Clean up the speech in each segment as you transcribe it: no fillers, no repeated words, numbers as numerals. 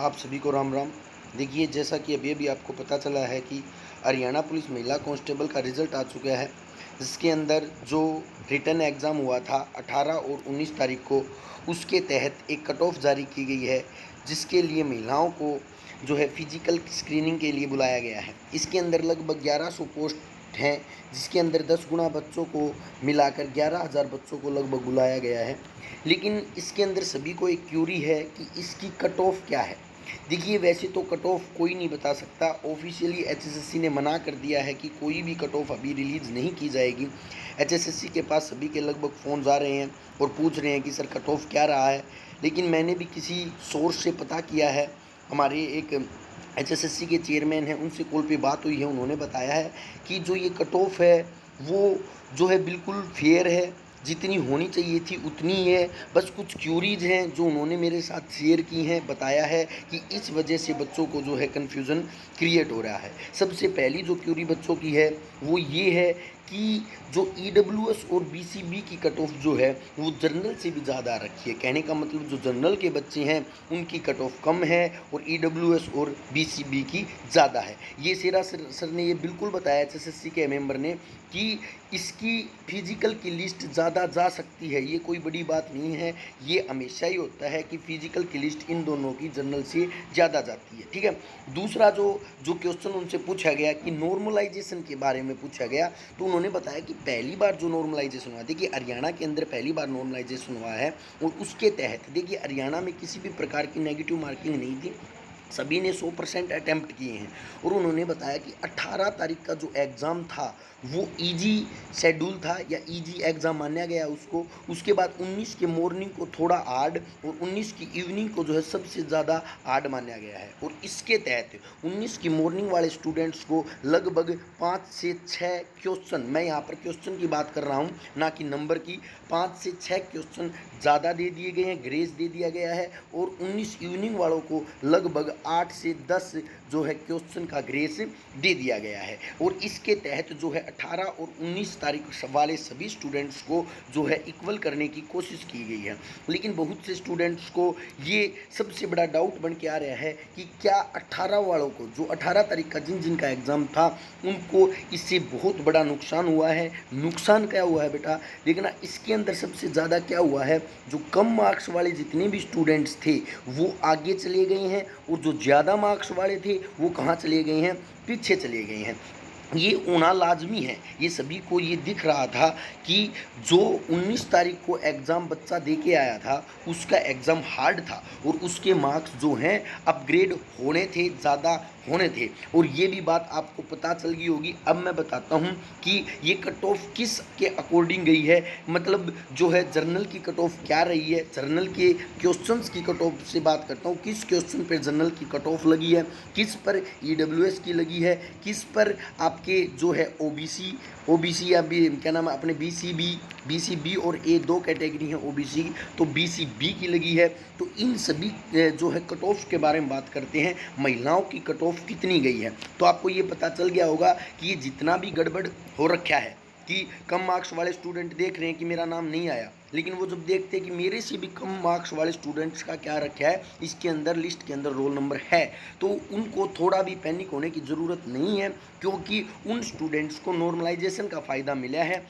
आप सभी को राम राम। देखिए, जैसा कि अभी-अभी आपको पता चला है कि हरियाणा पुलिस महिला कांस्टेबल का रिज़ल्ट आ चुका है, जिसके अंदर जो रिटन एग्ज़ाम हुआ था 18 और 19 तारीख को, उसके तहत एक कट ऑफ जारी की गई है, जिसके लिए महिलाओं को जो है फिज़िकल स्क्रीनिंग के लिए बुलाया गया है। इसके अंदर लगभग 1100 पोस्ट हैं, जिसके अंदर 10 गुना बच्चों को मिलाकर 11,000 बच्चों को लगभग बुलाया गया है। लेकिन इसके अंदर सभी को एक क्यूरी है कि इसकी कट ऑफ क्या है। देखिए, वैसे तो कट ऑफ कोई नहीं बता सकता। ऑफिशियली एचएसएससी ने मना कर दिया है कि कोई भी कट ऑफ अभी रिलीज़ नहीं की जाएगी। एचएसएससी के पास सभी के लगभग फ़ोन आ रहे हैं और पूछ रहे हैं कि सर कट ऑफ क्या रहा है। लेकिन मैंने भी किसी सोर्स से पता किया है, हमारे एक एचएसएससी के चेयरमैन हैं, उनसे कॉल पे बात हुई है, उन्होंने बताया है कि जो ये कट ऑफ है वो जो है बिल्कुल फेयर है, जितनी होनी चाहिए थी उतनी ही है। बस कुछ क्यूरीज हैं जो उन्होंने मेरे साथ शेयर की हैं, बताया है कि इस वजह से बच्चों को जो है कन्फ्यूज़न क्रिएट हो रहा है। सबसे पहली जो क्यूरी बच्चों की है वो ये है कि जो ईडब्ल्यूएस और बीसीबी की कट ऑफ जो है वो जनरल से भी ज़्यादा आ रखी है। कहने का मतलब जो जनरल के बच्चे हैं उनकी कट ऑफ कम है और ईडब्ल्यूएस और बीसीबी की ज़्यादा है। ये सेरा सर ने ये बिल्कुल बताया एचएसएससी के मेंबर ने कि इसकी फिजिकल की लिस्ट ज़्यादा जा सकती है, ये कोई बड़ी बात नहीं है। ये हमेशा ही होता है कि फिजिकल की लिस्ट इन दोनों की जनरल से ज़्यादा जाती है, ठीक है। दूसरा जो जो क्वेश्चन उनसे पूछा गया कि नॉर्मलाइजेशन के बारे में पूछा गया, तो उन्होंने बताया कि पहली बार जो नॉर्मलाइजेशन हुआ, देखिए हरियाणा के अंदर पहली बार नॉर्मलाइजेशन हुआ है और उसके तहत देखिए हरियाणा में किसी भी प्रकार की नेगेटिव मार्किंग नहीं थी, सभी ने 100% अटैम्प्ट किए हैं। और उन्होंने बताया कि 18 तारीख का जो एग्ज़ाम था वो इजी शेड्यूल था या इजी एग्ज़ाम माना गया उसको। उसके बाद 19 के मॉर्निंग को थोड़ा हार्ड और 19 की इवनिंग को जो है सबसे ज़्यादा हार्ड माना गया है। और इसके तहत 19 की मॉर्निंग वाले स्टूडेंट्स को लगभग 5 से 6 क्वेश्चन, मैं यहाँ पर क्वेश्चन की बात कर रहा हूँ ना कि नंबर की, 5 से 6 क्वेश्चन ज़्यादा दे दिए गए हैं, ग्रेस दे दिया गया है। और 19 इवनिंग वालों को लगभग 8 से 10 जो है क्वेश्चन का ग्रेस दे दिया गया है। और इसके तहत जो है 18 और 19 तारीख वाले सभी स्टूडेंट्स को जो है इक्वल करने की कोशिश की गई है। लेकिन बहुत से स्टूडेंट्स को ये सबसे बड़ा डाउट बन के आ रहा है कि क्या 18 वालों को, जो 18 तारीख का जिनका एग्ज़ाम था, उनको इससे बहुत बड़ा नुकसान हुआ है। नुकसान क्या हुआ है बेटा, देखना इसके अंदर सबसे ज़्यादा क्या हुआ है, जो कम मार्क्स वाले जितने भी स्टूडेंट्स थे वो आगे चले गए हैं और जो ज़्यादा मार्क्स वाले थे वो कहाँ चले गए हैं, पीछे चले गए हैं। ये होना लाजमी है, ये सभी को ये दिख रहा था कि जो 19 तारीख को एग्ज़ाम बच्चा दे के आया था उसका एग्ज़ाम हार्ड था और उसके मार्क्स जो हैं अपग्रेड होने थे, ज़्यादा होने थे। और ये भी बात आपको पता चल गई होगी। अब मैं बताता हूँ कि ये कट ऑफ किस के अकॉर्डिंग गई है, मतलब जो है जर्नल की कट ऑफ क्या रही है। जर्नल के क्वेश्चंस की कट ऑफ से बात करता हूँ, किस क्वेश्चन पर जर्नल की कट ऑफ लगी है, किस पर ईडब्ल्यूएस की लगी है, किस पर आपके जो है ओबीसी या क्या नाम है अपने बीसीबी और ए दो कैटेगरी हैं ओबीसी की, तो बीसीबी की लगी है। तो इन सभी जो है कट ऑफ के बारे में बात करते हैं, महिलाओं की कट ऑफ कितनी गई है। तो आपको ये पता चल गया होगा कि ये जितना भी गड़बड़ हो रखा है कि कम मार्क्स वाले स्टूडेंट देख रहे हैं कि मेरा नाम नहीं आया, लेकिन वो जब देखते हैं कि मेरे से भी कम मार्क्स वाले स्टूडेंट्स का क्या रखा है इसके अंदर, लिस्ट के अंदर रोल नंबर है, तो उनको थोड़ा भी पैनिक होने की ज़रूरत नहीं है, क्योंकि उन स्टूडेंट्स को नॉर्मलाइजेशन का फ़ायदा मिला है।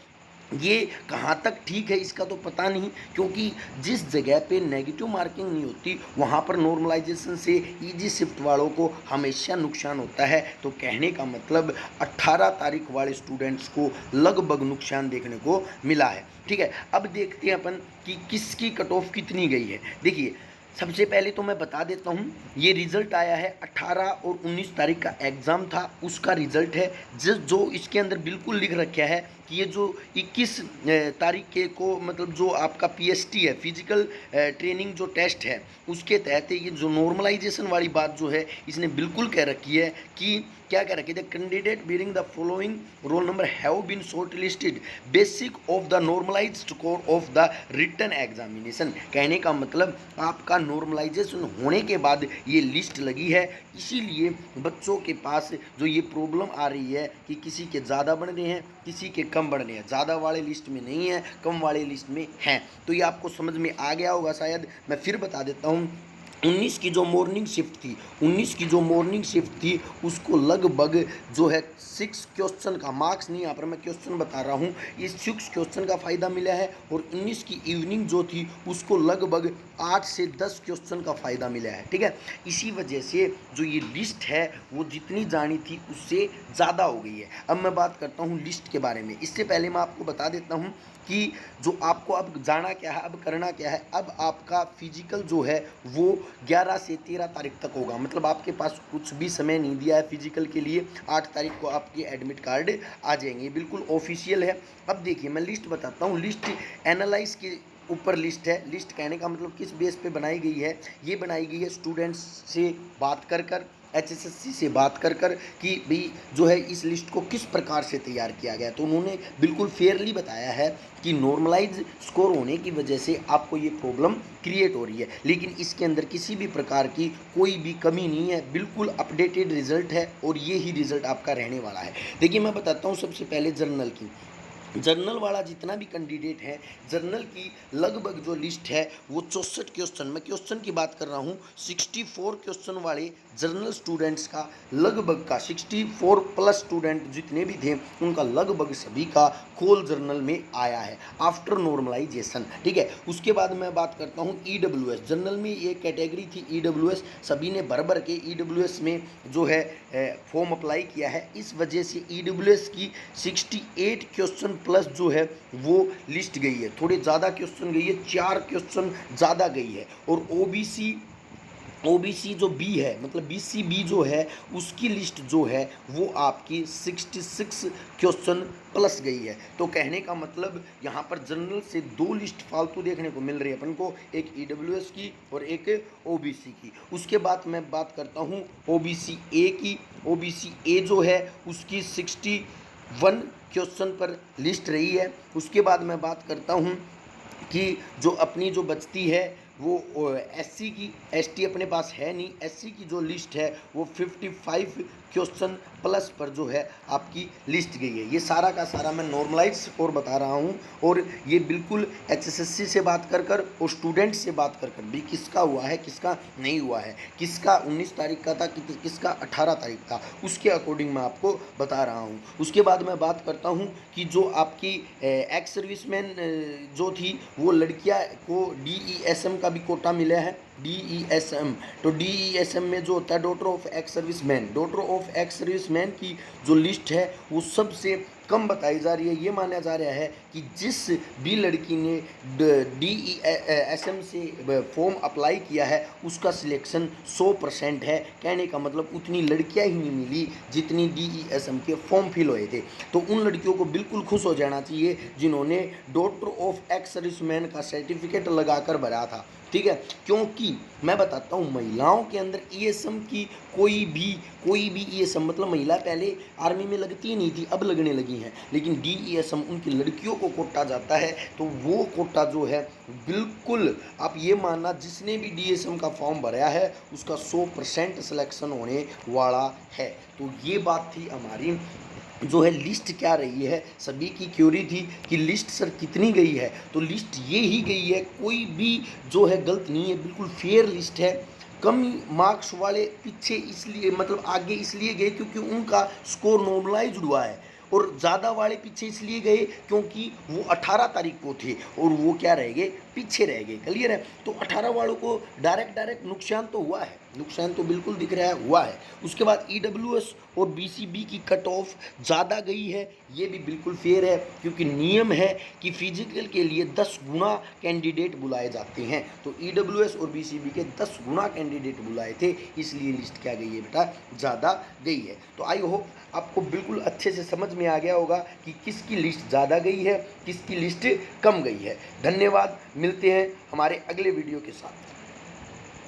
ये कहाँ तक ठीक है इसका तो पता नहीं, क्योंकि जिस जगह पे नेगेटिव मार्किंग नहीं होती वहाँ पर नॉर्मलाइजेशन से इजी शिफ्ट वालों को हमेशा नुकसान होता है। तो कहने का मतलब 18 तारीख वाले स्टूडेंट्स को लगभग नुकसान देखने को मिला है, ठीक है। अब देखते हैं अपन कि किसकी कट ऑफ कितनी गई है। देखिए, सबसे पहले तो मैं बता देता हूँ, ये रिज़ल्ट आया है 18 और 19 तारीख का एग्ज़ाम था उसका रिज़ल्ट है। जो इसके अंदर बिल्कुल लिख रखा है कि ये जो 21 तारीख के को, मतलब जो आपका पीएसटी है, फिजिकल ट्रेनिंग जो टेस्ट है, उसके तहत ये जो नॉर्मलाइजेशन वाली बात जो है इसने बिल्कुल कह रखी है कि क्या कह रखी है, the candidate bearing the following roll number have been shortlisted basic of the normalised score of the written examination. कहने का मतलब आपका नॉर्मलाइजेशन होने के बाद ये लिस्ट लगी है, इसीलिए बच्चों के पास जो ये प्रॉब्लम आ रही है कि किसी के ज़्यादा बढ़ रहे हैं, किसी के कम बढ़ रहे हैं, ज़्यादा वाले लिस्ट में नहीं है, कम वाले लिस्ट में हैं। तो ये आपको समझ में आ गया होगा शायद। मैं फिर बता देता हूँ, 19 की जो मॉर्निंग शिफ्ट थी 19 की जो मॉर्निंग शिफ्ट थी उसको लगभग जो है 6 क्वेश्चन का, मार्क्स नहीं, यहाँ पर मैं क्वेश्चन बता रहा हूँ, इस 6 क्वेश्चन का फ़ायदा मिला है। और 19 की इवनिंग जो थी उसको लगभग 8 से 10 क्वेश्चन का फ़ायदा मिला है। ठीक है, इसी वजह से जो ये लिस्ट है वो जितनी जानी थी उससे ज़्यादा हो गई है। अब मैं बात करता हूँ लिस्ट के बारे में। इससे पहले मैं आपको बता देता हूँ कि जो आपको अब जाना क्या है, अब करना क्या है। अब आपका फिजिकल जो है वो 11 से 13 तारीख तक होगा, मतलब आपके पास कुछ भी समय नहीं दिया है फिजिकल के लिए। 8 तारीख को आपके एडमिट कार्ड आ जाएंगे, बिल्कुल ऑफिशियल है। अब देखिए मैं लिस्ट बताता हूँ, लिस्ट एनालाइज के ऊपर लिस्ट है। लिस्ट कहने का मतलब किस बेस पे बनाई गई है, ये बनाई गई है स्टूडेंट्स से बात कर कर, HSSC से बात कर कर कि भाई जो है इस लिस्ट को किस प्रकार से तैयार किया गया। तो उन्होंने बिल्कुल फेयरली बताया है कि नॉर्मलाइज स्कोर होने की वजह से आपको ये प्रॉब्लम क्रिएट हो रही है, लेकिन इसके अंदर किसी भी प्रकार की कोई भी कमी नहीं है, बिल्कुल अपडेटेड रिजल्ट है और ये ही रिजल्ट आपका रहने वाला है। देखिए मैं बताता हूँ सबसे पहले जर्नल की। जर्नल वाला जितना भी कैंडिडेट है, जर्नल की लगभग जो लिस्ट है वो 64 क्वेश्चन, मैं क्वेश्चन की बात कर रहा हूँ, 64 क्वेश्चन वाले जर्नल स्टूडेंट्स का लगभग का 64 प्लस स्टूडेंट जितने भी थे उनका लगभग सभी का खोल जर्नल में आया है आफ्टर नॉर्मलाइजेशन। ठीक है, उसके बाद मैं बात करता हूँ EWS। जर्नल में ये कैटेगरी थी EWS, सभी ने भर भर के EWS में जो है फॉर्म अप्लाई किया है। इस वजह से EWS की 68 क्वेश्चन प्लस जो है वो लिस्ट गई है, थोड़े ज़्यादा क्वेश्चन गई है, 4 क्वेश्चन ज़्यादा गई है। और OBC जो बी है, मतलब BCB जो है उसकी लिस्ट जो है वो आपकी 66 क्वेश्चन प्लस गई है। तो कहने का मतलब यहाँ पर जनरल से 2 लिस्ट फालतू देखने को मिल रही है अपन को, एक EWS की और एक OBC की। उसके बाद मैं बात करता हूँ OBC A की। OBC A जो है उसकी 61 क्वेश्चन पर लिस्ट रही है। उसके बाद मैं बात करता हूँ कि जो अपनी जो बचती है वो SC की, ST अपने पास है नहीं, SC की जो लिस्ट है वो 55 क्वेश्चन प्लस पर जो है आपकी लिस्ट गई है। ये सारा का सारा मैं नॉर्मलाइज स्कोर बता रहा हूँ और ये बिल्कुल HSSC से बात कर कर और स्टूडेंट से बात कर कर भी किसका हुआ है किसका नहीं हुआ है, किसका 19 तारीख का था किसका 18 तारीख था, उसके अकॉर्डिंग मैं आपको बता रहा हूँ। उसके बाद मैं बात करता हूँ कि जो आपकी एक्स सर्विसमैन जो थी वो लड़कियाँ को DESM का भी कोटा मिला है, DESM। तो DESM में जो होता है daughter of ex serviceman, daughter of ex serviceman की जो लिस्ट है वो सबसे कम बताई जा रही है। ये माना जा रहा है कि जिस भी लड़की ने DESM से फॉर्म अप्लाई किया है उसका सिलेक्शन 100% है। कहने का मतलब उतनी लड़कियां ही नहीं मिली जितनी DESM के फॉर्म फिल हुए थे। तो उन लड़कियों को बिल्कुल खुश हो जाना चाहिए जिन्होंने डॉटर ऑफ एक्स सर्विसमैन का सर्टिफिकेट लगाकर भरा था। ठीक है, क्योंकि मैं बताता हूँ महिलाओं के अंदर ESM की कोई भी ESM, मतलब महिला पहले आर्मी में लगती ही नहीं थी, अब लगने लगी हैं, लेकिन DESM उनकी लड़कियों को कोटा जाता है। तो वो कोटा जो है बिल्कुल आप ये मानना जिसने भी DESM का फॉर्म भरा है उसका 100% सिलेक्शन होने वाला है। तो ये बात थी हमारी जो है लिस्ट क्या रही है। सभी की क्यूरी थी कि लिस्ट सर कितनी गई है, तो लिस्ट ये ही गई है, कोई भी जो है गलत नहीं है, बिल्कुल फेयर लिस्ट है। कम मार्क्स वाले पीछे इसलिए मतलब आगे इसलिए गए क्योंकि उनका स्कोर नॉर्मलाइज हुआ है, और ज़्यादा वाले पीछे इसलिए गए क्योंकि वो 18 तारीख को थे और वो क्या रह गए, पीछे रह गए। क्लियर है, तो 18 वालों को डायरेक्ट नुकसान तो हुआ है, नुकसान तो बिल्कुल दिख रहा है हुआ है। उसके बाद EWS और BCB की कट ऑफ ज़्यादा गई है, ये भी बिल्कुल फेयर है क्योंकि नियम है कि फिजिकल के लिए 10 गुना कैंडिडेट बुलाए जाते हैं। तो EWS और BCB के 10 गुना कैंडिडेट बुलाए थे, इसलिए लिस्ट क्या गई है बेटा, ज़्यादा गई है। तो आई होप आपको बिल्कुल अच्छे से समझ में आ गया होगा कि किसकी लिस्ट ज़्यादा गई है किसकी लिस्ट कम गई है। धन्यवाद, मिलते हैं हमारे अगले वीडियो के साथ।